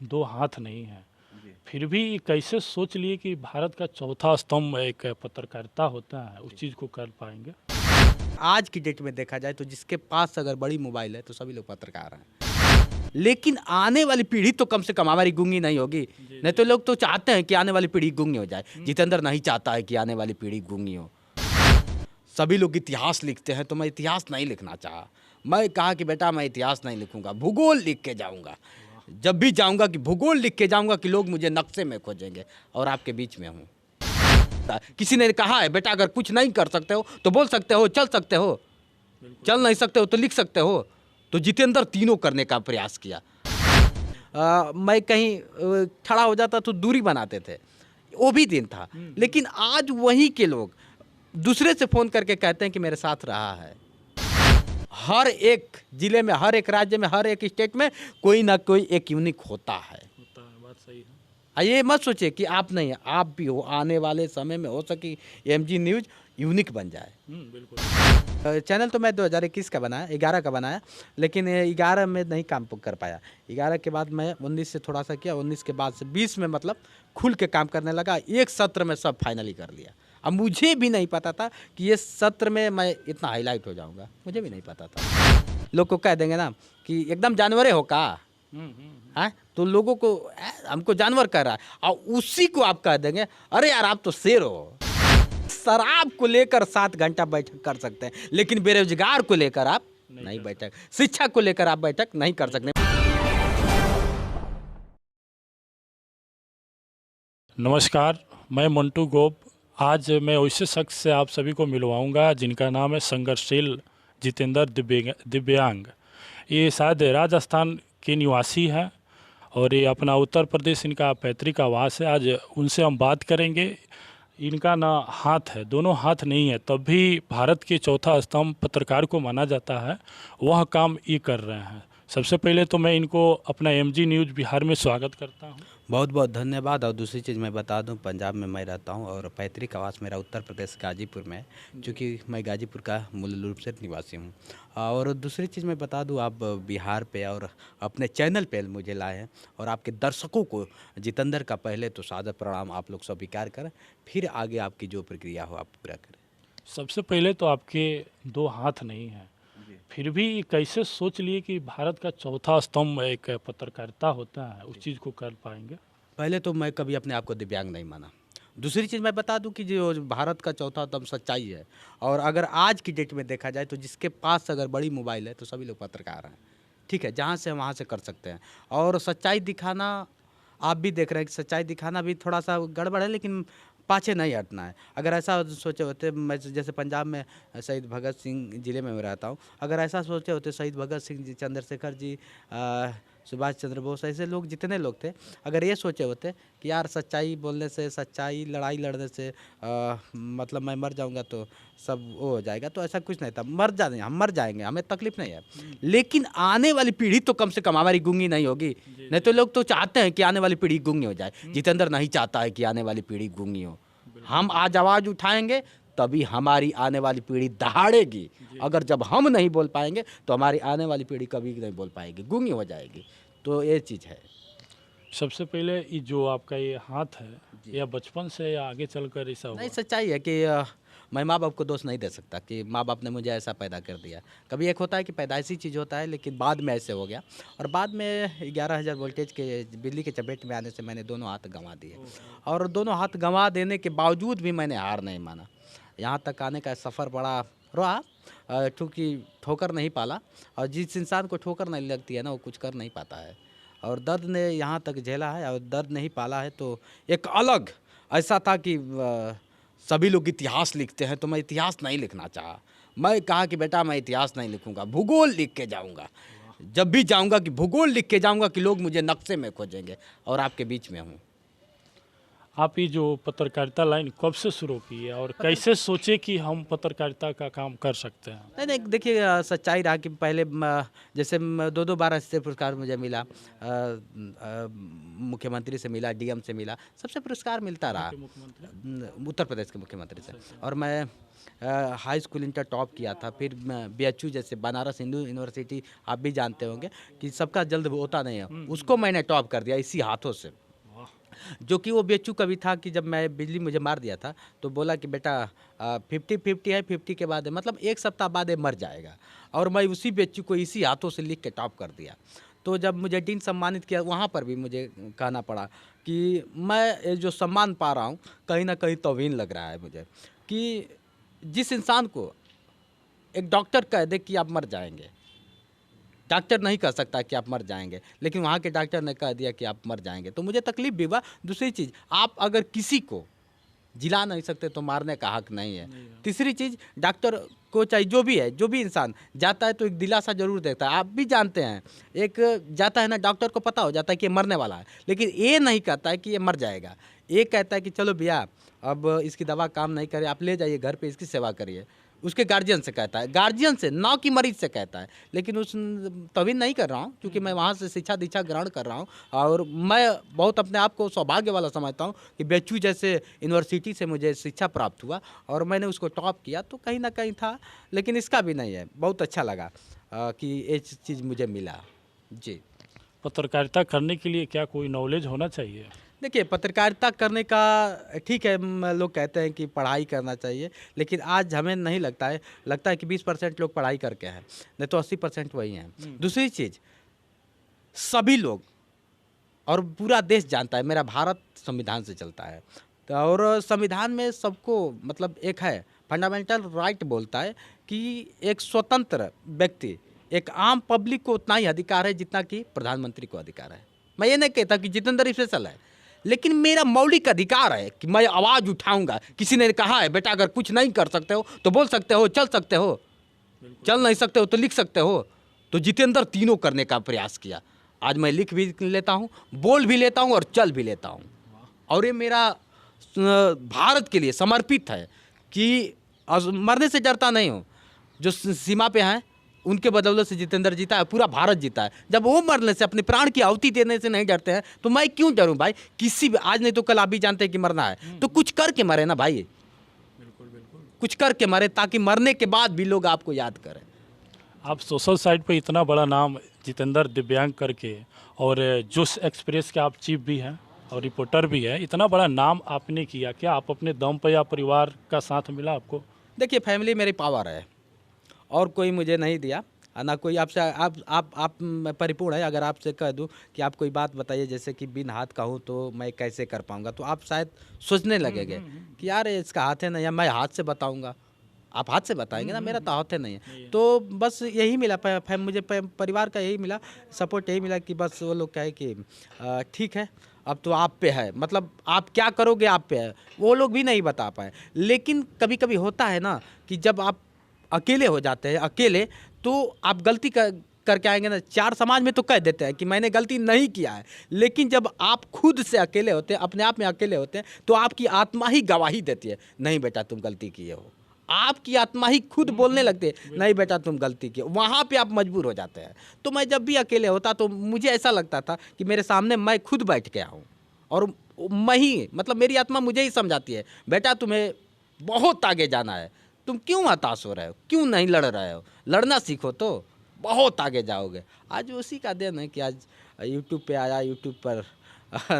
दो हाथ नहीं है, फिर भी कैसे सोच लिए कि भारत का चौथा स्तंभ एक पत्रकारिता होता है, उस चीज़ को कर पाएंगे? आज की डेट में देखा जाए तो जिसके पास अगर बड़ी मोबाइल है तो सभी लोग पत्रकार हैं। लेकिन आने वाली पीढ़ी तो कम से कम हमारी गूंगी नहीं होगी। नहीं तो लोग तो चाहते हैं कि आने वाली पीढ़ी गूंगी हो जाए। जितेंद्र नहीं चाहता है कि आने वाली पीढ़ी गूंगी हो। सभी लोग इतिहास लिखते हैं तो मैं इतिहास नहीं लिखना चाहा। मैं कहा कि बेटा मैं इतिहास नहीं लिखूंगा, भूगोल लिख के जाऊंगा। जब भी जाऊंगा कि भूगोल लिख के जाऊंगा कि लोग मुझे नक्शे में खोजेंगे और आपके बीच में हूँ। किसी ने कहा है बेटा अगर कुछ नहीं कर सकते हो तो बोल सकते हो, चल सकते हो, चल नहीं सकते हो तो लिख सकते हो। तो जितेंद्र तीनों करने का प्रयास किया। मैं कहीं खड़ा हो जाता तो दूरी बनाते थे, वो भी दिन था। लेकिन आज वही के लोग दूसरे से फ़ोन करके कहते हैं कि मेरे साथ रहा है। हर एक ज़िले में, हर एक राज्य में, हर एक स्टेट में कोई ना कोई एक यूनिक होता है। बात सही है। ये मत सोचिए कि आप नहीं, आप भी हो। आने वाले समय में हो सके एमजी न्यूज़ यूनिक बन जाए। बिल्कुल। चैनल तो मैं 2021 का बनाया, 11 का बनाया, लेकिन 11 में नहीं काम कर पाया। 11 के बाद मैं 19 से थोड़ा सा किया, 19 के बाद से 20 में मतलब खुल के काम करने लगा। एक सत्र में सब फाइनली कर लिया। अब मुझे भी नहीं पता था कि ये सत्र में मैं इतना हाईलाइट हो जाऊंगा, मुझे भी नहीं पता था। लोग को कह देंगे ना कि एकदम जानवरे हो का है, तो लोगों को हमको जानवर कह रहा है, और उसी को आप कह देंगे अरे यार आप तो शेर हो। शराब को लेकर 7 घंटा बैठक कर सकते हैं, लेकिन बेरोजगार को लेकर आप नहीं बैठक, शिक्षा को लेकर आप बैठक नहीं कर सकते। नमस्कार, मैं मंटू गोप। आज मैं वैसे शख्स से आप सभी को मिलवाऊंगा जिनका नाम है संघर्षशील जितेंद्र दिव्यांग। ये शायद राजस्थान के निवासी हैं और ये अपना उत्तर प्रदेश इनका पैतृक आवास है। आज उनसे हम बात करेंगे। इनका ना हाथ है, दोनों हाथ नहीं है, तब भी भारत के चौथा स्तंभ पत्रकार को माना जाता है, वह काम ये कर रहे हैं। सबसे पहले तो मैं इनको अपना एमजी न्यूज़ बिहार में स्वागत करता हूँ। बहुत बहुत धन्यवाद। और दूसरी चीज़ मैं बता दूं, पंजाब में मैं रहता हूं और पैतृक आवास मेरा उत्तर प्रदेश गाजीपुर में है, क्योंकि मैं गाजीपुर का मूल रूप से निवासी हूं। और दूसरी चीज़ मैं बता दूं, आप बिहार पे और अपने चैनल पे मुझे लाए हैं, और आपके दर्शकों को जितेंद्र का पहले तो सादर प्रणाम आप लोग स्वीकार करें, फिर आगे आपकी जो प्रक्रिया हो आप पूरा करें। सबसे पहले तो आपके दो हाथ नहीं हैं, फिर भी कैसे सोच लिए कि भारत का चौथा स्तंभ एक पत्रकारिता होता है, उस चीज़ को कर पाएंगे? पहले तो मैं कभी अपने आप को दिव्यांग नहीं माना। दूसरी चीज़ मैं बता दूं कि जो भारत का चौथा स्तंभ सच्चाई है, और अगर आज की डेट में देखा जाए तो जिसके पास अगर बड़ी मोबाइल है तो सभी लोग पत्रकार हैं। ठीक है, जहाँ से हम वहाँ से कर सकते हैं। और सच्चाई दिखाना, आप भी देख रहे हैं कि सच्चाई दिखाना भी थोड़ा सा गड़बड़ है, लेकिन पाछे नहीं हटना है। अगर ऐसा सोचे होते, मैं जैसे पंजाब में शहीद भगत सिंह ज़िले में मैं रहता हूँ, अगर ऐसा सोचे होते शहीद भगत सिंह जी, चंद्रशेखर जी, सुभाष चंद्र बोस, ऐसे लोग जितने लोग थे, अगर ये सोचे होते कि यार सच्चाई बोलने से, सच्चाई लड़ाई लड़ने से मतलब मैं मर जाऊंगा तो सब वो हो जाएगा, तो ऐसा कुछ नहीं था। मर जाए, हम मर जाएंगे, हमें तकलीफ नहीं है, लेकिन आने वाली पीढ़ी तो कम से कम हमारी गूंगी नहीं होगी। नहीं तो लोग तो चाहते हैं कि आने वाली पीढ़ी गूंगी हो जाए। जितेंद्र नहीं चाहता है कि आने वाली पीढ़ी गूंगी हो। हम आज आवाज़ उठाएंगे तभी हमारी आने वाली पीढ़ी दहाड़ेगी। अगर जब हम नहीं बोल पाएंगे तो हमारी आने वाली पीढ़ी कभी नहीं बोल पाएगी, गूंगी हो जाएगी। तो ये चीज़ है। सबसे पहले ये जो आपका ये हाथ है, या बचपन से या आगे चलकर ऐसा हुआ? नहीं, सच्चाई है कि मैं माँ बाप को दोष नहीं दे सकता कि माँ बाप ने मुझे ऐसा पैदा कर दिया। कभी एक होता है कि पैदाइशी चीज़ होता है, लेकिन बाद में ऐसे हो गया। और बाद में 11,000 वोल्टेज के बिजली के चपेट में आने से मैंने दोनों हाथ गंवा दिए, और दोनों हाथ गंवा देने के बावजूद भी मैंने हार नहीं माना। यहाँ तक आने का सफ़र बड़ा रहा, क्योंकि ठोकर नहीं पाला, और जिस इंसान को ठोकर नहीं लगती है ना, वो कुछ कर नहीं पाता है। और दर्द ने यहाँ तक झेला है, और दर्द नहीं पाला है, तो एक अलग ऐसा था कि सभी लोग इतिहास लिखते हैं तो मैं इतिहास नहीं लिखना चाहा। मैं कहा कि बेटा मैं इतिहास नहीं लिखूंगा, भूगोल लिख के जाऊंगा। जब भी जाऊंगा कि भूगोल लिख के जाऊंगा कि लोग मुझे नक्शे में खोजेंगे, और आपके बीच में हूँ। आप ये जो पत्रकारिता लाइन कब से शुरू की है और कैसे सोचे कि हम पत्रकारिता का काम कर सकते हैं? नहीं नहीं, देखिए सच्चाई रहा कि पहले जैसे 2-2 बार ऐसे पुरस्कार मुझे मिला, मुख्यमंत्री से मिला, डीएम से मिला, सबसे पुरस्कार मिलता रहा। उत्तर प्रदेश के मुख्यमंत्री से। और मैं हाई स्कूल इंटर टॉप किया था, फिर बीएचयू जैसे बनारस हिंदू यूनिवर्सिटी आप भी जानते होंगे कि सबका जल्द होता नहीं है, उसको मैंने टॉप कर दिया इसी हाथों से। जो कि वो बेचू कभी था कि जब मैं बिजली मुझे मार दिया था तो बोला कि बेटा 50-50 है, 50 के बाद है, मतलब एक सप्ताह बाद ये मर जाएगा। और मैं उसी बेचू को इसी हाथों से लिख के टॉप कर दिया। तो जब मुझे डीन सम्मानित किया वहाँ पर भी मुझे कहना पड़ा कि मैं ये जो सम्मान पा रहा हूँ कहीं ना कहीं तौहीन लग रहा है मुझे, कि जिस इंसान को एक डॉक्टर कह दे कि आप मर जाएंगे, डॉक्टर नहीं कह सकता कि आप मर जाएंगे, लेकिन वहाँ के डॉक्टर ने कह दिया कि आप मर जाएंगे, तो मुझे तकलीफ भी हुआ। दूसरी चीज़, आप अगर किसी को जिला नहीं सकते तो मारने का हक नहीं है। तीसरी चीज़, डॉक्टर को चाहे जो भी है, जो भी इंसान जाता है तो एक दिलासा जरूर देता है। आप भी जानते हैं, एक जाता है ना, डॉक्टर को पता हो जाता है कि ये मरने वाला है, लेकिन ये नहीं कहता है कि ये मर जाएगा। ये कहता है कि चलो भैया अब इसकी दवा काम नहीं करे, आप ले जाइए घर पे, इसकी सेवा करिए। उसके गार्जियन से कहता है, गार्जियन से, ना कि मरीज से कहता है। लेकिन उस तभी नहीं कर रहा हूँ क्योंकि मैं वहाँ से शिक्षा दीक्षा ग्रहण कर रहा हूँ और मैं बहुत अपने आप को सौभाग्य वाला समझता हूँ कि बेचू जैसे यूनिवर्सिटी से मुझे शिक्षा प्राप्त हुआ और मैंने उसको टॉप किया, तो कहीं ना कहीं था। लेकिन इसका भी नहीं है, बहुत अच्छा लगा कि ये चीज़ मुझे मिला। जी, पत्रकारिता करने के लिए क्या कोई नॉलेज होना चाहिए? देखिए पत्रकारिता करने का ठीक है, लोग कहते हैं कि पढ़ाई करना चाहिए, लेकिन आज हमें नहीं लगता है कि 20% लोग पढ़ाई करके हैं, नहीं तो 80% वही हैं। दूसरी चीज़, सभी लोग और पूरा देश जानता है मेरा भारत संविधान से चलता है, तो और संविधान में सबको मतलब एक है फंडामेंटल राइट बोलता है कि एक स्वतंत्र व्यक्ति, एक आम पब्लिक को उतना ही अधिकार है जितना कि प्रधानमंत्री को अधिकार है। मैं ये नहीं कहता कि जितेंद्र स्पेशल है, लेकिन मेरा मौलिक अधिकार है कि मैं आवाज़ उठाऊंगा। किसी ने कहा है बेटा अगर कुछ नहीं कर सकते हो तो बोल सकते हो, चल सकते हो, चल नहीं सकते हो तो लिख सकते हो। तो जितेंद्र तीनों करने का प्रयास किया। आज मैं लिख भी लेता हूँ, बोल भी लेता हूँ और चल भी लेता हूँ। और ये मेरा भारत के लिए समर्पित है कि मरने से डरता नहीं हूँ। जो सीमा पे हैं उनके बदौलत से जितेंद्र जीता है, पूरा भारत जीता है। जब वो मरने से, अपने प्राण की आहुति देने से नहीं डरते हैं तो मैं क्यों डरूं भाई? किसी भी, आज नहीं तो कल आप भी जानते हैं कि मरना है, तो कुछ करके मरे ना भाई, कुछ करके मरे ताकि मरने के बाद भी लोग आपको याद करें। आप सोशल साइट पे इतना बड़ा नाम जितेंद्र दिव्यांग करके, और जोश एक्सप्रेस के आप चीफ भी हैं और रिपोर्टर भी है, इतना बड़ा नाम आपने किया, क्या आप अपने दम पर या परिवार का साथ मिला आपको? देखिए फैमिली मेरी पावर है और कोई मुझे नहीं दिया ना कोई। आपसे आप परिपूर्ण है। अगर आपसे कह दूं कि आप कोई बात बताइए जैसे कि बिन हाथ का हूँ तो मैं कैसे कर पाऊंगा, तो आप शायद सोचने लगेंगे कि यार इसका हाथ है नहीं, या मैं हाथ से बताऊंगा। आप हाथ से बताएंगे ना, मेरा तो हाथ है नहीं है। तो बस यही मिला, मुझे परिवार का यही मिला, सपोर्ट यही मिला कि बस वो लोग कहे कि ठीक है अब तो आप पे है, मतलब आप क्या करोगे आप पे है। वो लोग भी नहीं बता पाए। लेकिन कभी कभी होता है ना कि जब आप अकेले हो जाते हैं, अकेले, तो आप गलती करके आएंगे ना, चार समाज में तो कह देते हैं कि मैंने गलती नहीं किया है, लेकिन जब आप खुद से अकेले होते हैं, अपने आप में अकेले होते हैं, तो आपकी आत्मा ही गवाही देती है, नहीं बेटा तुम गलती किए हो। आपकी आत्मा ही खुद बोलने लगती है, नहीं बेटा तुम गलती किए। वहाँ पे आप मजबूर हो जाते हैं। तो मैं जब भी अकेले होता तो मुझे ऐसा लगता था कि मेरे सामने मैं खुद बैठ गया हूँ और मैं ही, मतलब मेरी आत्मा मुझे ही समझाती है, बेटा तुम्हें बहुत आगे जाना है, तुम क्यों हताश हो रहे हो, क्यों नहीं लड़ रहे हो, लड़ना सीखो तो बहुत आगे जाओगे। आज उसी का दिन है कि आज यूट्यूब पे आया, यूट्यूब पर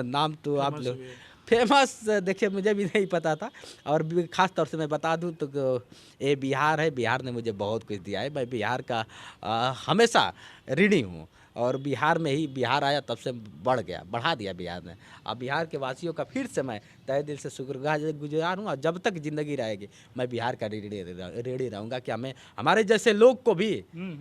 नाम तो आप लोग फेमस, देखिए मुझे भी नहीं पता था। और ख़ास तौर से मैं बता दूं तो ये बिहार है, बिहार ने मुझे बहुत कुछ दिया है। मैं बिहार का हमेशा ऋणी हूँ और बिहार में ही, बिहार आया तब से बढ़ गया, बढ़ा दिया बिहार ने। अब बिहार के वासियों का फिर से मैं तहे दिल से शुक्रगुजार हूँ और जब तक ज़िंदगी रहेगी मैं बिहार का ऋणी रहूँगा कि हमें, हमारे जैसे लोग को भी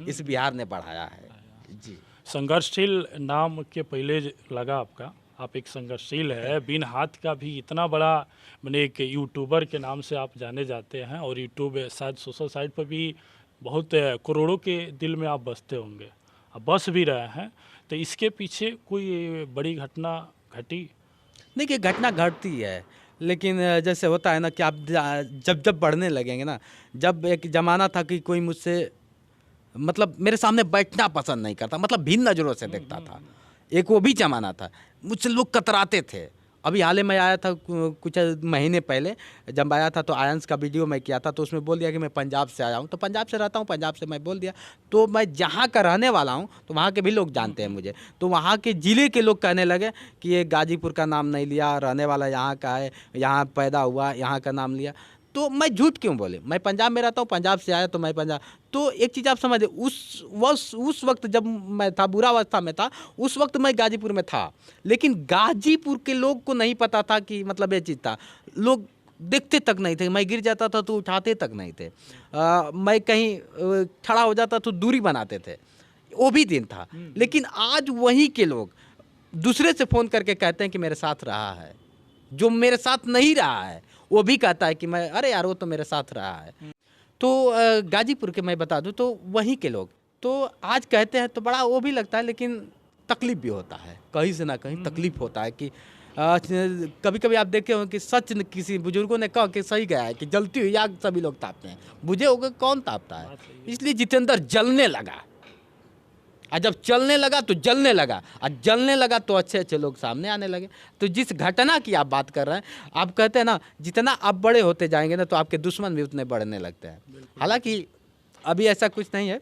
इस बिहार ने बढ़ाया है। जी, संघर्षशील नाम के पहले लगा आपका, आप एक संघर्षशील है, बिन हाथ का भी इतना बड़ा, मैंने एक यूट्यूबर के नाम से आप जाने जाते हैं और यूट्यूब शायद सोशल साइट पर भी बहुत करोड़ों के दिल में आप बसते होंगे, आप बस भी रहे हैं। तो इसके पीछे कोई बड़ी घटना घटी? देखिए घटना घटती है, लेकिन जैसे होता है ना कि आप जब जब बढ़ने लगेंगे ना, जब एक ज़माना था कि कोई मुझसे मतलब मेरे सामने बैठना पसंद नहीं करता, मतलब भिन्न नज़रों से देखता था, एक वो भी ज़माना था, मुझसे लोग कतराते थे। अभी हाल ही में आया था कुछ महीने पहले, जब आया था तो आयंस का वीडियो मैं किया था, तो उसमें बोल दिया कि मैं पंजाब से आया हूँ, तो पंजाब से रहता हूँ, पंजाब से मैं बोल दिया, तो मैं जहाँ का रहने वाला हूँ तो वहाँ के भी लोग जानते हैं मुझे, तो वहाँ के ज़िले के लोग कहने लगे कि ये गाजीपुर का नाम नहीं लिया, रहने वाला यहाँ का है, यहाँ पैदा हुआ, यहाँ का नाम लिया। तो मैं झूठ क्यों बोले, मैं पंजाब में रहता हूँ, पंजाब से आया तो मैं पंजाब। तो एक चीज़ आप समझ, उस वक्त जब मैं था बुरा अवस्था में था, उस वक्त मैं गाजीपुर में था, लेकिन गाजीपुर के लोग को नहीं पता था कि मतलब ये चीज़ था, लोग देखते तक नहीं थे, मैं गिर जाता था तो उठाते तक नहीं थे, मैं कहीं खड़ा हो जाता तो दूरी बनाते थे, वो भी दिन था। लेकिन आज वहीं के लोग दूसरे से फ़ोन करके कहते हैं कि मेरे साथ रहा है, जो मेरे साथ नहीं रहा है वो भी कहता है कि मैं, अरे यार वो तो मेरे साथ रहा है। तो गाजीपुर के मैं बता दूं तो वहीं के लोग तो आज कहते हैं तो बड़ा वो भी लगता है, लेकिन तकलीफ भी होता है, कहीं से ना कहीं तकलीफ होता है कि कभी कभी आप देखे हो कि सच किसी बुजुर्गों ने कहा कि सही गया है कि जलती हुई आग सभी लोग तापते हैं, बुझे होगा कौन तापता है। इसलिए जितेंद्र जलने लगा, और जब चलने लगा तो जलने लगा, और जलने लगा तो अच्छे अच्छे लोग सामने आने लगे। तो जिस घटना की आप बात कर रहे हैं, आप कहते हैं ना जितना आप बड़े होते जाएंगे ना तो आपके दुश्मन भी उतने बढ़ने लगते हैं। हालांकि अभी ऐसा कुछ नहीं है,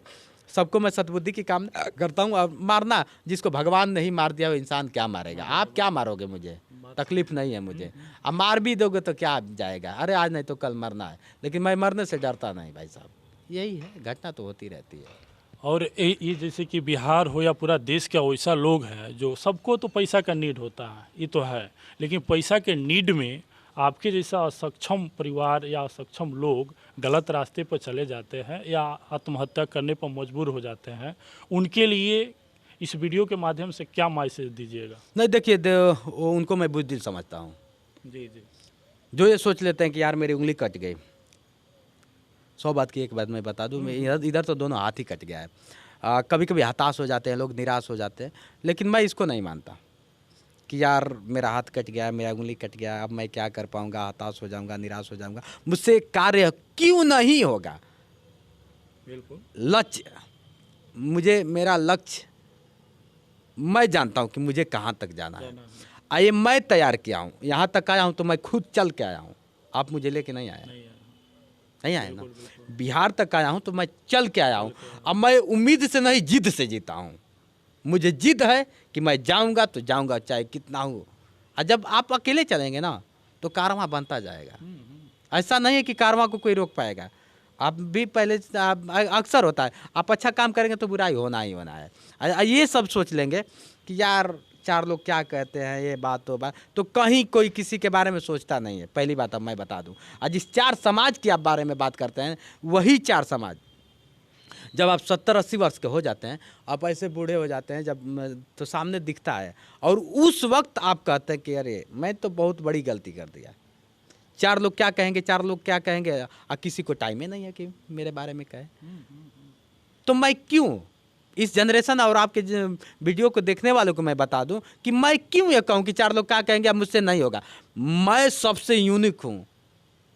सबको मैं सद्बुद्धि की काम करता हूँ। और मारना, जिसको भगवान नहीं मार दिया वो इंसान क्या मारेगा, आप क्या मारोगे, मुझे तकलीफ नहीं है मुझे, अब मार भी दोगे तो क्या जाएगा, अरे आज नहीं तो कल मरना है, लेकिन मैं मरने से डरता नहीं भाई साहब। यही है, घटना तो होती रहती है। और ये जैसे कि बिहार हो या पूरा देश का वैसा लोग है जो सबको तो पैसा का नीड होता है, ये तो है, लेकिन पैसा के नीड में आपके जैसा असक्षम परिवार या असक्षम लोग गलत रास्ते पर चले जाते हैं या आत्महत्या करने पर मजबूर हो जाते हैं, उनके लिए इस वीडियो के माध्यम से क्या मैसेज दीजिएगा? नहीं देखिए, उनको मैं बुज़दिल समझता हूँ। जी जी। जो ये सोच लेते हैं कि यार मेरी उंगली कट गई, 100 बात की एक बात मैं बता दूं, मैं इधर तो दोनों हाथ ही कट गया है। कभी कभी हताश हो जाते हैं लोग, निराश हो जाते हैं, लेकिन मैं इसको नहीं मानता कि यार मेरा हाथ कट गया, मेरा उंगली कट गया, अब मैं क्या कर पाऊंगा, हताश हो जाऊंगा, निराश हो जाऊंगा, मुझसे कार्य क्यों नहीं होगा। बिल्कुल। लक्ष्य, मुझे मेरा लक्ष्य, मैं जानता हूं कि मुझे कहाँ तक जाना है, ये मैं तैयार किया हूँ, यहाँ तक आया हूँ तो मैं खुद चल के आया हूँ, आप मुझे लेके नहीं आए, नहीं आए ना। बिहार तक आया हूँ तो मैं चल के आया हूँ, अब मैं उम्मीद से नहीं जिद से जीता हूँ। मुझे जिद है कि मैं जाऊँगा तो जाऊँगा चाहे कितना हो, और जब आप अकेले चलेंगे ना तो कारवां बनता जाएगा। ऐसा नहीं है कि कारवां को कोई रोक पाएगा। आप भी पहले अक्सर होता है, आप अच्छा काम करेंगे तो बुराई होना ही होना है। ये सब सोच लेंगे कि यार 4 लोग क्या कहते हैं, ये बात तो कहीं कोई किसी के बारे में सोचता नहीं है। पहली बात अब मैं बता दूं, आज जिस 4 समाज की आप बारे में बात करते हैं, वही 4 समाज जब आप 70-80 वर्ष के हो जाते हैं, आप ऐसे बूढ़े हो जाते हैं जब, तो सामने दिखता है, और उस वक्त आप कहते हैं कि अरे मैं तो बहुत बड़ी गलती कर दिया। 4 लोग क्या कहेंगे, 4 लोग क्या कहेंगे, और किसी को टाइम ही नहीं है कि मेरे बारे में कहे। तो मैं क्यों इस जनरेशन और आपके वीडियो को देखने वालों को मैं बता दूं कि मैं क्यों ये कहूं कि 4 लोग क्या कहेंगे, अब मुझसे नहीं होगा। मैं सबसे यूनिक हूं,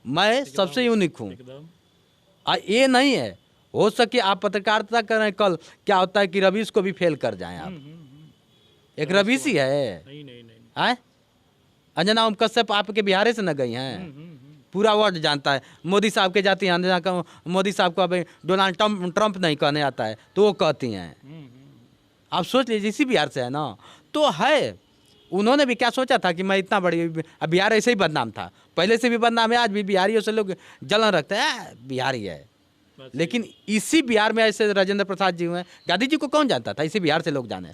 मैं सबसे यूनिक हूं। ये नहीं है, हो सके आप पत्रकारिता करें, कल क्या होता है कि रवीश को भी फेल कर जाएं आप। एक रवीश ही है, नहीं अंजना ओम कश्यप आपके बिहार से न गई हैं, पूरा वर्ल्ड जानता है। मोदी साहब के जाती हैं, अंजना का मोदी साहब को अभी डोनाल्ड ट्रंप नहीं कहने आता है तो वो कहती हैं। आप सोच लीजिए, इसी बिहार से है ना, तो है। उन्होंने भी क्या सोचा था कि मैं इतना बड़ी, बिहार ऐसे ही बदनाम था, पहले से भी बदनाम है, आज भी बिहारियों से लोग जलन रखते हैं, बिहारी है। लेकिन इसी बिहार में ऐसे राजेंद्र प्रसाद जी हुए, गांधी जी को कौन जानता था, इसी बिहार से लोग जाने।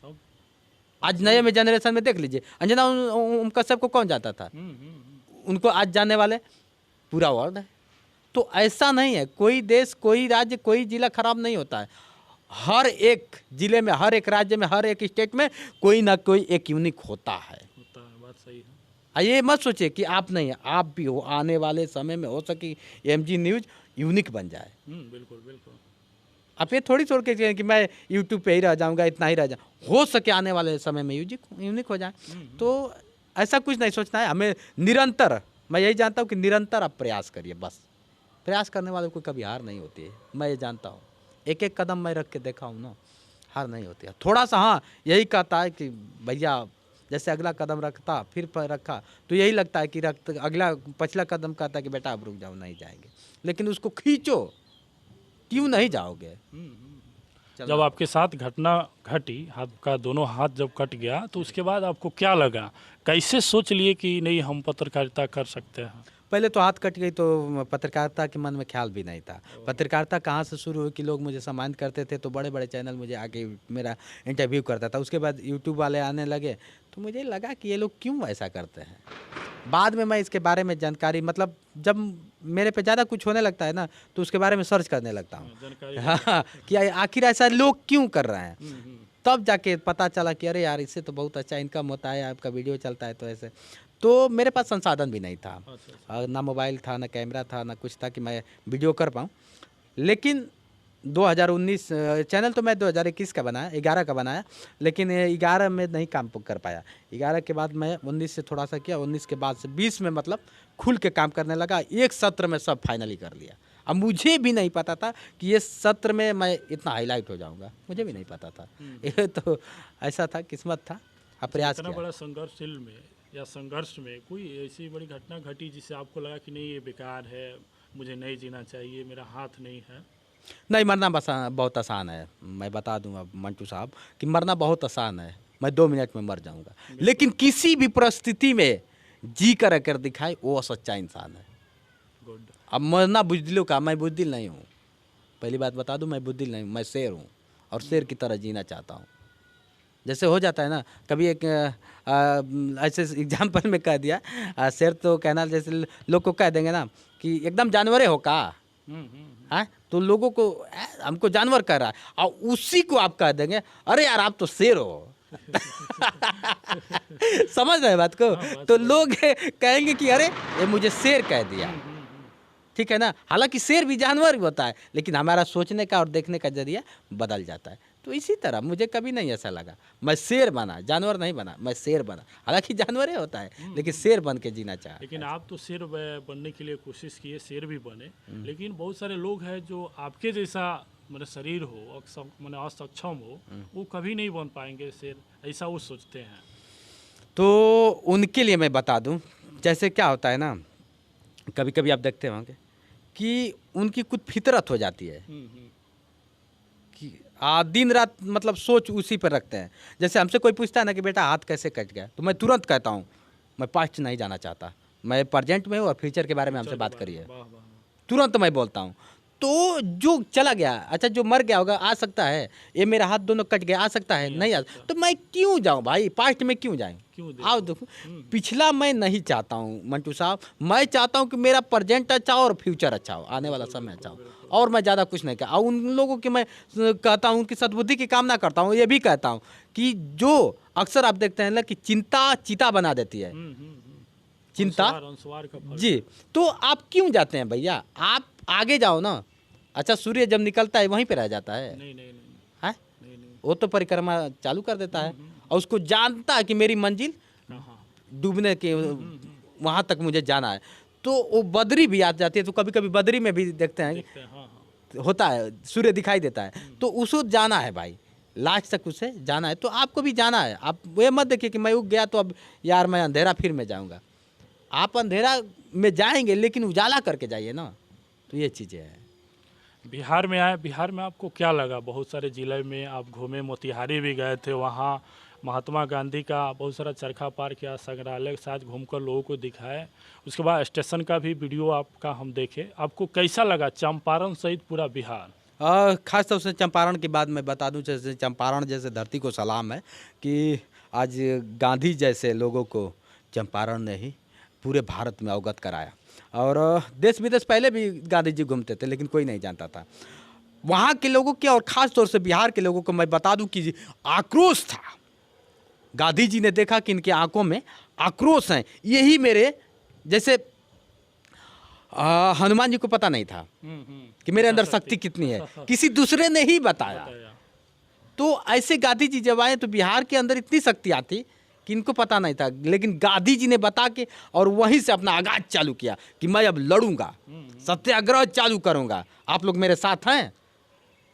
आज नए में जनरेशन में देख लीजिए, अंजना ओम कश्यप को कौन जानता था, उनको आज जानने वाले पूरा वर्ल्ड है। तो ऐसा नहीं है, कोई देश, कोई राज्य, कोई जिला खराब नहीं होता है। हर एक जिले में, हर एक राज्य में, हर एक स्टेट में कोई ना कोई एक यूनिक होता है। बात सही है। ये मत सोचिए कि आप नहीं है, आप भी हो। आने वाले समय में हो सके एमजी न्यूज़ यूनिक बन जाए। बिल्कुल बिल्कुल। आप ये थोड़ी सोच के कि मैं यूट्यूब पे ही रह जाऊंगा, इतना ही रह जाऊँ, हो सके आने वाले समय में यूनिक हो जाए। तो ऐसा कुछ नहीं सोचना है हमें। निरंतर, मैं यही जानता हूँ कि निरंतर आप प्रयास करिए बस। प्रयास करने वाले को कभी हार नहीं होती है, मैं ये जानता हूँ। एक एक कदम मैं रख के देखा हूँ ना, हार नहीं होती है। थोड़ा सा हाँ यही कहता है कि भैया जैसे अगला कदम रखता फिर रखा तो यही लगता है कि अगला पिछला कदम कहता है कि बेटा अब रुक जाओ, नहीं जाएंगे, लेकिन उसको खींचो, क्यों नहीं जाओगे। जब आपके साथ घटना घटी, आपका दोनों हाथ जब कट गया तो उसके बाद आपको क्या लगा, कैसे सोच लिए कि नहीं हम पत्रकारिता कर सकते हैं? पहले तो हाथ कट गई तो पत्रकारिता के मन में ख्याल भी नहीं था। पत्रकारिता कहाँ से शुरू हुई कि लोग मुझे सम्मानित करते थे तो बड़े बड़े चैनल मुझे आके मेरा इंटरव्यू करता था। उसके बाद यूट्यूब वाले आने लगे तो मुझे लगा कि ये लोग क्यों ऐसा करते हैं। बाद में मैं इसके बारे में जानकारी, मतलब जब मेरे पे ज़्यादा कुछ होने लगता है ना तो उसके बारे में सर्च करने लगता हूँ। हाँ, कि आखिर ऐसा लोग क्यों कर रहे हैं। तब जाके पता चला कि अरे यार इससे तो बहुत अच्छा इनकम होता है, आपका वीडियो चलता है तो ऐसे। तो मेरे पास संसाधन भी नहीं था, ना मोबाइल था, ना कैमरा था, ना कुछ था कि मैं वीडियो कर पाऊँ। लेकिन 2019 चैनल तो मैं 2021 का बनाया, 11 का बनाया, लेकिन 11 में नहीं काम कर पाया। 11 के बाद मैं 19 से थोड़ा सा किया, 19 के बाद से 20 में मतलब खुल के काम करने लगा। एक सत्र में सब फाइनली कर लिया। अब मुझे भी नहीं पता था कि ये सत्र में मैं इतना हाईलाइट हो जाऊंगा, मुझे भी नहीं पता था। ये तो ऐसा था, किस्मत था, अब प्रयास इतना किया। बड़ा संघर्षशील में या संघर्ष में कोई ऐसी बड़ी घटना घटी जिससे आपको लगा कि नहीं ये बेकार है, मुझे नहीं जीना चाहिए, मेरा हाथ नहीं है? नहीं, मरना बहुत आसान है। मैं बता दूं अब मंटू साहब कि मरना बहुत आसान है, मैं 2 मिनट में मर जाऊंगा। लेकिन किसी भी परिस्थिति में जी कर दिखाए वो सच्चा इंसान है। गुड। अब मरना बुज़दिलों का, मैं बुज़दिल नहीं हूँ। पहली बात बता दूं, मैं बुज़दिल नहीं हूँ, मैं शेर हूँ और शेर की तरह जीना चाहता हूँ। जैसे हो जाता है ना कभी एक ऐसे एग्जाम्पल में कह दिया, शेर तो कहना जैसे लोग को कह देंगे ना कि एकदम जानवरे हो का, हाँ, तो लोगों को हमको जानवर कह रहा है और उसी को आप कह देंगे अरे यार आप तो शेर हो। समझ रहे हैं बात को? तो लोग कहेंगे कि अरे ये मुझे शेर कह दिया, ठीक है ना। हालांकि शेर भी जानवर ही होता है, लेकिन हमारा सोचने का और देखने का जरिया बदल जाता है। तो इसी तरह मुझे कभी नहीं ऐसा लगा मैं शेर बना, जानवर नहीं बना, मैं शेर बना। हालांकि जानवर ही होता है लेकिन शेर बन के जीना चाहा। लेकिन आप तो शेर बनने के लिए कोशिश किए, शेर भी बने, लेकिन बहुत सारे लोग हैं जो आपके जैसा मैंने शरीर हो, मैंने असक्षम हो, वो कभी नहीं बन पाएंगे शेर, ऐसा वो सोचते हैं। तो उनके लिए मैं बता दूं, जैसे क्या होता है ना, कभी कभी आप देखते होंगे कि उनकी कुछ फितरत हो जाती है कि दिन रात मतलब सोच उसी पर रखते हैं। जैसे हमसे कोई पूछता है ना कि बेटा हाथ कैसे कट गया, तो मैं तुरंत कहता हूँ मैं पास्ट नहीं जाना चाहता, मैं प्रेजेंट में हूँ और फ्यूचर के बारे में हमसे बात करिए। तुरंत मैं बोलता हूँ। तो जो चला गया, अच्छा जो मर गया होगा आ सकता है, ये मेरा हाथ दोनों कट गया आ सकता है, नहीं आ, तो मैं क्यों जाऊँ भाई, पास्ट में क्यों जाएँ? आओ देखो, पिछला मैं नहीं चाहता हूँ मंटू साहब, मैं चाहता हूँ कि मेरा प्रेजेंट अच्छा हो और फ्यूचर अच्छा हो, आने वाला समय अच्छा हो, और मैं ज़्यादा कुछ नहीं कहता। और उन लोगों की मैं कहता हूँ कि सद्बुद्धि की कामना करता हूँ। ये भी कहता हूँ कि जो अक्सर आप देखते हैं ना कि चिंता चिता बना देती है, चिंता अनुस्वार का फल। जी, तो आप क्यों जाते हैं भैया, आप आगे जाओ ना। अच्छा सूर्य जब निकलता है वहीं पे रह जाता है, नहीं नहीं नहीं है नहीं नहीं। वो तो परिक्रमा चालू कर देता है और उसको जानता है कि मेरी मंजिल हाँ, डूबने के वहाँ तक मुझे जाना है। तो वो बदरी भी आ जाती है, तो कभी कभी बदरी में भी देखते हैं देखते हैं, हाँ। होता है, सूर्य दिखाई देता है, तो उसको जाना है भाई, लास्ट तक उसे जाना है। तो आपको भी जाना है। आप ये मत देखिए कि मैं उग गया तो अब यार मैं अंधेरा फिर में जाऊँगा। आप अंधेरा में जाएंगे लेकिन उजाला करके जाइए ना। तो ये चीज़ें हैं। बिहार में आए, बिहार में आपको क्या लगा? बहुत सारे ज़िले में आप घूमे, मोतिहारी भी गए थे, वहाँ महात्मा गांधी का बहुत सारा चरखा पार्क या संग्रहालय के साथ घूमकर लोगों को दिखाए। उसके बाद स्टेशन का भी वीडियो आपका हम देखे, आपको कैसा लगा चंपारण सहित पूरा बिहार? खास तौर से चंपारण की बात मैं बता दूं, जैसे चंपारण जैसे धरती को सलाम है कि आज गांधी जैसे लोगों को चंपारण ने ही पूरे भारत में अवगत कराया। और देश विदेश पहले भी गांधी जी घूमते थे लेकिन कोई नहीं जानता था। वहाँ के लोगों के और ख़ास तौर से बिहार के लोगों को मैं बता दूं कि आक्रोश था। गांधी जी ने देखा कि इनके आंखों में आक्रोश है। यही मेरे जैसे हनुमान जी को पता नहीं था कि मेरे अंदर शक्ति कितनी है, किसी दूसरे ने ही बताया। तो ऐसे गांधी जी जब आए तो बिहार के अंदर इतनी शक्ति आती कि इनको पता नहीं था, लेकिन गांधी जी ने बता के और वहीं से अपना आगाज चालू किया कि मैं अब लड़ूंगा, सत्याग्रह चालू करूंगा, आप लोग मेरे साथ हैं।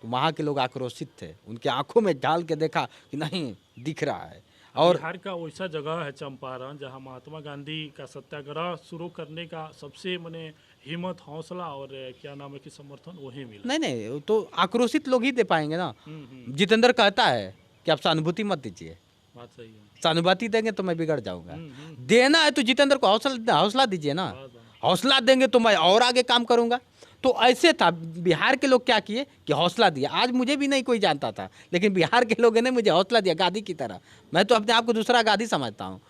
तो वहाँ के लोग आक्रोशित थे, उनके आंखों में ढाल के देखा कि नहीं दिख रहा है। और बिहार का वैसा जगह है चंपारण जहां महात्मा गांधी का सत्याग्रह शुरू करने का सबसे मने हिम्मत, हौसला और क्या नाम है कि समर्थन वही मिला। नहीं वो तो आक्रोशित लोग ही दे पाएंगे ना। हम्म। जितेंद्र कहता है कि आप सहानुभूति मत दीजिए, बात सही है। सहानुभूति देंगे तो मैं बिगड़ जाऊंगा। हम्म। देना है तो जितेंद्र को हौसला दीजिए ना, बात है। हौसला देंगे तो मैं और आगे काम करूंगा। तो ऐसे था, बिहार के लोग क्या किए कि हौसला दिया। आज मुझे भी नहीं कोई जानता था, लेकिन बिहार के लोगों ने मुझे हौसला दिया गांधी की तरह। मैं तो अपने आप को दूसरा गांधी समझता हूँ।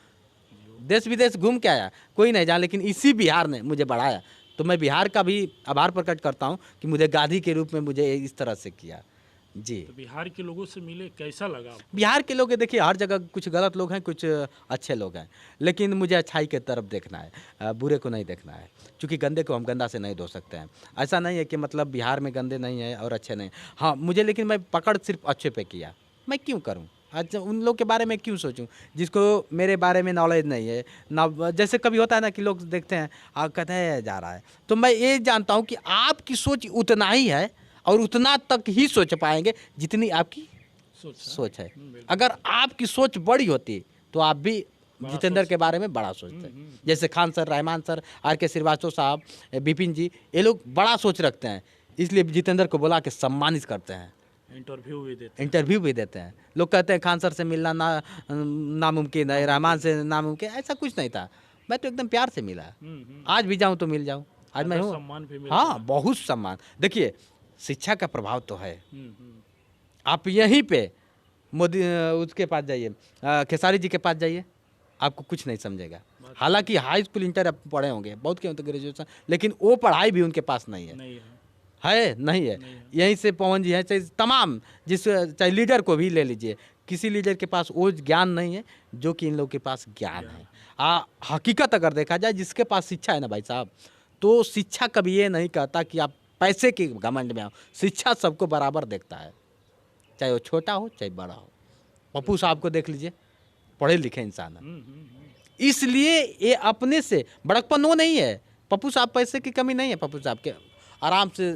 देश विदेश घूम के आया, कोई नहीं जान, लेकिन इसी बिहार ने मुझे बढ़ाया। तो मैं बिहार का भी आभार प्रकट करता हूँ कि मुझे गांधी के रूप में मुझे इस तरह से किया। जी, तो बिहार के लोगों से मिले, कैसा लगा आपको? बिहार के लोग देखिए हर जगह कुछ गलत लोग हैं, कुछ अच्छे लोग हैं, लेकिन मुझे अच्छाई की तरफ देखना है, बुरे को नहीं देखना है। क्योंकि गंदे को हम गंदा से नहीं धो सकते हैं। ऐसा नहीं है कि मतलब बिहार में गंदे नहीं है और अच्छे नहीं। हाँ मुझे, लेकिन मैं पकड़ सिर्फ अच्छे पे किया। मैं क्यों करूँ? अच्छा उन लोग के बारे में क्यों सोचूं जिसको मेरे बारे में नॉलेज नहीं है ना। जैसे कभी होता है ना कि लोग देखते हैं और कहते हैं जा रहा है, तो मैं ये जानता हूँ कि आपकी सोच उतना ही है और उतना तक ही सोच पाएंगे जितनी आपकी सोच है। अगर आपकी सोच बड़ी होती तो आप भी जितेंद्र के बारे में बड़ा सोचते हैं। जैसे Khan sir, Rahman sir, R K Srivastava साहब, विपिन जी, ये लोग बड़ा सोच रखते हैं, इसलिए जितेंद्र को बुला के सम्मानित करते हैं, इंटरव्यू भी देते हैं। लोग कहते हैं खान सर से मिलना नामुमकिन है, रहमान से नामुमकिन, ऐसा कुछ नहीं था। मैं तो एकदम प्यार से मिला। आज भी जाऊं तो मिल जाऊं, आज मैं हूँ। सम्मान भी मिलता हाँ बहुत सम्मान। देखिए शिक्षा का प्रभाव तो है। आप यहीं पे मोदी उसके पास जाइए, खेसारी जी के पास जाइए, आपको कुछ नहीं समझेगा। हालांकि हाई स्कूल इंटर आप पढ़े होंगे, बहुत के तो ग्रेजुएशन, लेकिन वो पढ़ाई भी उनके पास नहीं है। नहीं है। नहीं है। यहीं से पवन जी हैं, चाहे तमाम चाहे लीडर को भी ले लीजिए, किसी लीडर के पास वो ज्ञान नहीं है जो कि इन लोगों के पास ज्ञान है। हकीकत अगर देखा जाए, जिसके पास शिक्षा है ना भाई साहब, तो शिक्षा कभी ये नहीं कहता कि आप पैसे के घमंड में आओ। शिक्षा सबको बराबर देखता है, चाहे वो छोटा हो चाहे बड़ा हो। पप्पू साहब को देख लीजिए, पढ़े लिखे इंसान है, इसलिए ये अपने से बड़कपन वो नहीं है। पप्पू साहब पैसे की कमी नहीं है, पप्पू साहब के आराम से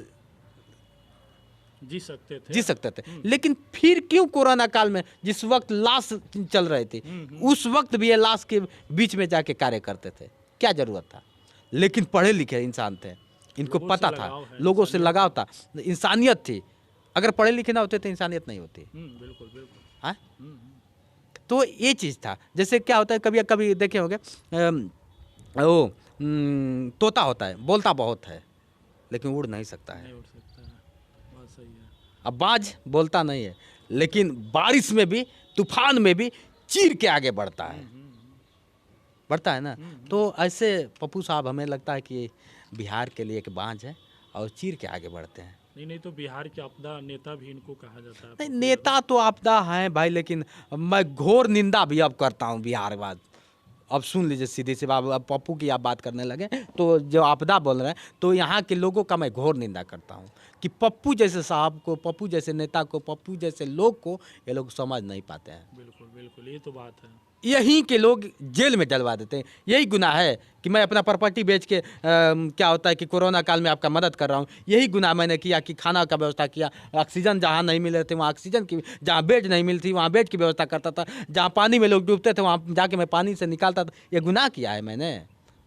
जी सकते थे। लेकिन फिर क्यों कोरोना काल में, जिस वक्त लाश चल रही थी, उस वक्त भी ये लाश के बीच में जाके कार्य करते थे? क्या जरूरत था? लेकिन पढ़े लिखे इंसान थे, इनको पता था, लोगों से लगाव था, इंसानियत थी। अगर पढ़े लिखे ना होते तो इंसानियत नहीं होती। बिल्कुल बिल्कुल। हाँ, तो ये चीज़ था। जैसे क्या होता है, कभी कभी देखे होंगे, वो तोता होता है, बोलता बहुत है लेकिन उड़ नहीं सकता है। बात सही है। अब बाज बोलता नहीं है, लेकिन बारिश में भी, तूफान में भी चीर के आगे बढ़ता है ना। तो ऐसे पप्पू साहब हमें लगता है कि बिहार के लिए एक बांझ है और चीर के आगे बढ़ते हैं। नहीं तो बिहार के आपदा नेता भी इनको कहा जाता है। नहीं, नेता तो आपदा हैं भाई, लेकिन मैं घोर निंदा भी अब करता हूँ बिहारवाद। अब सुन लीजिए सीधे से बात, अब पप्पू की आप बात करने लगे तो जो आपदा बोल रहे हैं, तो यहाँ के लोगों का मैं घोर निंदा करता हूँ कि पप्पू जैसे साहब को, पप्पू जैसे नेता को, पप्पू जैसे लोग को ये लोग समझ नहीं पाते हैं। बिल्कुल बिल्कुल, ये तो बात है। यहीं के लोग जेल में डलवा देते हैं। यही गुनाह है कि मैं अपना प्रॉपर्टी बेच के क्या होता है कि कोरोना काल में आपका मदद कर रहा हूँ। यही गुनाह मैंने किया कि खाना का व्यवस्था किया, ऑक्सीजन जहाँ नहीं मिल रहे थे वहाँ ऑक्सीजन की, जहाँ बेड नहीं मिलती वहाँ बेड की व्यवस्था करता था, जहाँ पानी में लोग डूबते थे वहाँ जाके मैं पानी से निकालता था। ये गुनाह किया है मैंने,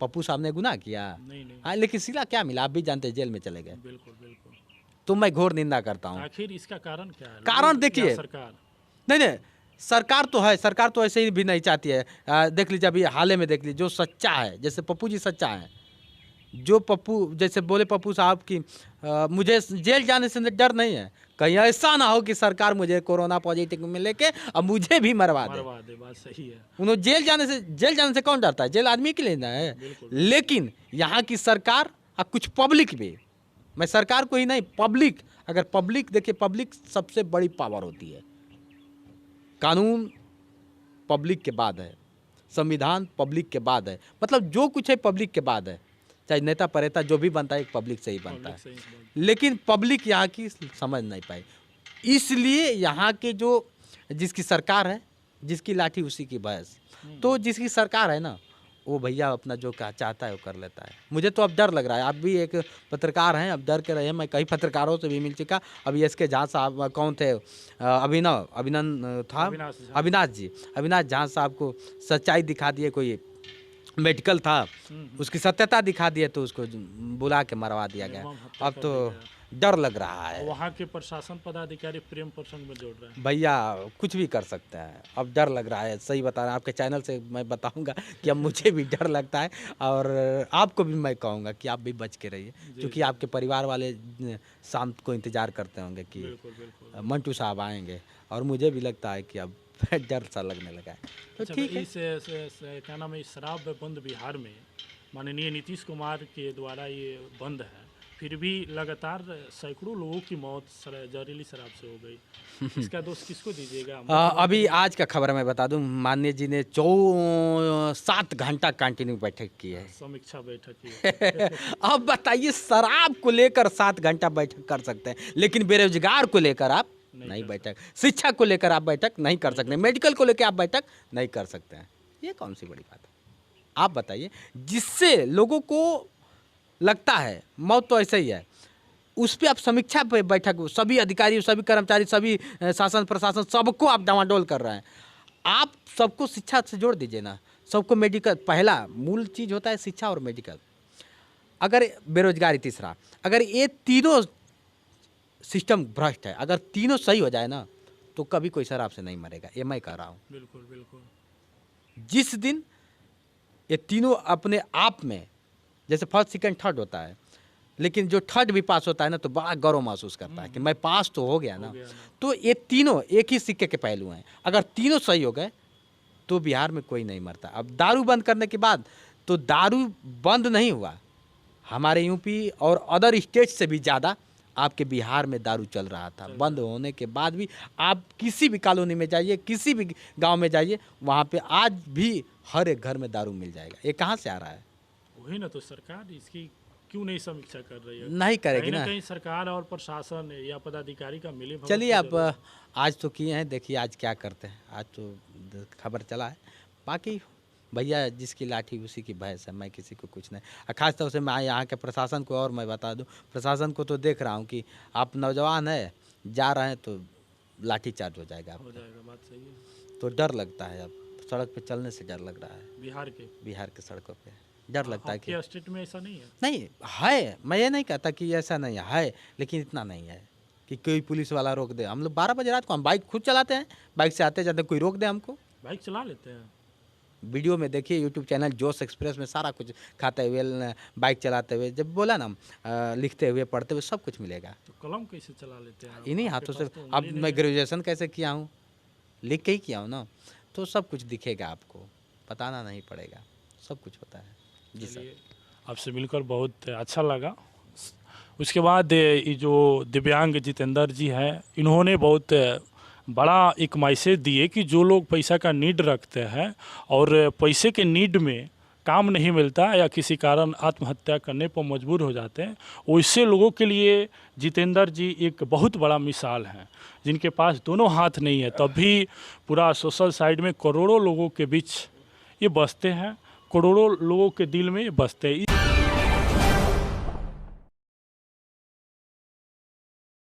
पप्पू साहब ने गुनाह किया। नहीं हाँ, लेकिन सिला क्या मिला, आप भी जानते हैं, जेल में चले गए। बिल्कुल बिल्कुल। तो मैं घोर निंदा करता हूँ। आखिर इसका कारण क्या है? कारण देखिए, सरकार नहीं सरकार तो है, सरकार तो ऐसे ही भी नहीं चाहती है। देख लीजिए अभी हाल ही में देख लीजिए, जो सच्चा है, जैसे पप्पू जी सच्चा है, जो पप्पू जैसे बोले पप्पू साहब की मुझे जेल जाने से डर नहीं है, कहीं ऐसा ना हो कि सरकार मुझे कोरोना पॉजिटिव में लेके अब मुझे भी मरवा दे। बात सही है। उन्होंने जेल जाने से कौन डरता है? जेल आदमी के लिए ना है। लेकिन यहाँ की सरकार और कुछ पब्लिक भी, मैं सरकार को ही नहीं, पब्लिक, अगर पब्लिक देखिए, पब्लिक सबसे बड़ी पावर होती है। कानून पब्लिक के बाद है, संविधान पब्लिक के बाद है, मतलब जो कुछ है पब्लिक के बाद है। चाहे नेता परेता जो भी बनता है एक पब्लिक से ही बनता है, लेकिन पब्लिक यहाँ की समझ नहीं पाई। इसलिए यहाँ के जो जिसकी सरकार है जिसकी लाठी उसी की भैंस। तो जिसकी सरकार है ना, वो भैया अपना जो चाहता है वो कर लेता है। मुझे तो अब डर लग रहा है, आप भी एक पत्रकार हैं, अब डर के रहिए। मैं कई पत्रकारों से भी मिल चुका। अभी एस के झा साहब कौन थे, अभिनंदन था, अविनाश झा साहब को सच्चाई दिखा दिए, कोई मेडिकल था उसकी सत्यता दिखा दिए तो उसको बुला के मरवा दिया गया। अब तो डर लग रहा है। वहाँ के प्रशासन पदाधिकारी प्रेम प्रसंग में जोड़ रहे हैं। भैया कुछ भी कर सकते हैं, अब डर लग रहा है। सही बता रहे हैं, आपके चैनल से मैं बताऊंगा कि अब मुझे भी डर लगता है, और आपको भी मैं कहूँगा कि आप भी बच के रहिए, क्योंकि आपके परिवार वाले शाम को इंतज़ार करते होंगे कि बिल्कुल। मंटू साहब आएंगे, और मुझे भी लगता है कि अब डर सा लगने लगा है। तो अच्छा, ठीक है। क्या नाम है, इस शराब बंद बिहार में माननीय नीतीश कुमार के द्वारा ये बंद है, फिर भी लगातार सैकड़ों लोगों की मौत जहरीली शराब से हो गई। इसका दोष किसको दीजिएगा? अभी आज का खबर मैं बता दूं, माननीय जी ने 7 घंटा कंटिन्यू बैठक की है। समीक्षा बैठक की। अब बताइए, शराब को लेकर 7 घंटा बैठक कर सकते हैं, लेकिन बेरोजगार को लेकर आप नहीं बैठक, शिक्षा को लेकर आप बैठक नहीं कर सकते, मेडिकल को लेकर आप बैठक नहीं कर सकते हैं। ये कौन सी बड़ी बात है, आप बताइए। जिससे लोगों को लगता है मौत तो ऐसे ही है, उस पर आप समीक्षा पे बैठक, सभी अधिकारी, सभी कर्मचारी, सभी शासन प्रशासन, सबको आप डामाडोल कर रहे हैं। आप सबको शिक्षा से जोड़ दीजिए ना, सबको मेडिकल, पहला मूल चीज़ होता है शिक्षा और मेडिकल। अगर बेरोजगारी तीसरा, अगर ये तीनों सिस्टम भ्रष्ट है, अगर तीनों सही हो जाए ना, तो कभी कोई शराब से नहीं मरेगा, ये मैं कह रहा हूँ। बिल्कुल। जिस दिन ये तीनों अपने आप में, जैसे फर्स्ट सेकंड थर्ड होता है, लेकिन जो थर्ड भी पास होता है ना, तो बड़ा गौरव महसूस करता है कि मैं पास तो हो गया ना। तो ये तीनों एक ही सिक्के के पहलू हैं, अगर तीनों सही हो गए तो बिहार में कोई नहीं मरता। अब दारू बंद करने के बाद, तो दारू बंद नहीं हुआ, हमारे यूपी और अदर स्टेट से भी ज़्यादा आपके बिहार में दारू चल रहा था। बंद होने के बाद भी आप किसी भी कॉलोनी में जाइए, किसी भी गांव में जाइए, वहाँ पे आज भी हर एक घर में दारू मिल जाएगा। ये कहाँ से आ रहा है? वही ना, तो सरकार इसकी क्यों नहीं समीक्षा कर रही है? नहीं करेगी ना। कहीं सरकार और प्रशासन या पदाधिकारी का मिले। चलिए, अब आज तो किए हैं, देखिए आज क्या करते हैं। आज तो खबर चला है, बाकी भैया जिसकी लाठी उसी की भैंस है, मैं किसी को कुछ नहीं। खास तौर से मैं यहाँ के प्रशासन को और मैं बता दूँ, प्रशासन को तो देख रहा हूँ कि आप नौजवान है, जा रहे हैं तो लाठी चार्ज हो जाएगा। बात सही है। तो डर लगता है, अब सड़क पे चलने से डर लग रहा है। बिहार के सड़कों पे डर लगता है कि स्टेट में ऐसा नहीं है। नहीं है, मैं ये नहीं कहता कि ऐसा नहीं है, लेकिन इतना नहीं है कि कोई पुलिस वाला रोक दे। हम लोग 12 बजे रात को हम बाइक खुद चलाते हैं, बाइक से आते जाते कोई रोक दे हमको, बाइक चला लेते हैं। वीडियो में देखिए, यूट्यूब चैनल जोश एक्सप्रेस में सारा कुछ, खाते हुए, बाइक चलाते हुए, जब बोला ना, लिखते हुए, पढ़ते हुए सब कुछ मिलेगा। तो कलम कैसे चला लेते हैं? इन्हीं हाथों से। अब मैं ग्रेजुएशन कैसे किया हूँ, लिख के ही किया हूँ ना, तो सब कुछ दिखेगा आपको, बताना नहीं पड़ेगा, सब कुछ होता है। जी सर, आपसे मिलकर बहुत अच्छा लगा। उसके बाद ये जो दिव्यांग जितेंद्र जी हैं, इन्होंने बहुत बड़ा एक मैसेज दिए कि जो लोग पैसा का नीड रखते हैं और पैसे के नीड में काम नहीं मिलता या किसी कारण आत्महत्या करने पर मजबूर हो जाते हैं, वैसे लोगों के लिए जितेंद्र जी एक बहुत बड़ा मिसाल हैं, जिनके पास दोनों हाथ नहीं है, तब भी पूरा सोशल साइड में करोड़ों लोगों के बीच ये बसते हैं, करोड़ों लोगों के दिल में ये बसते हैं।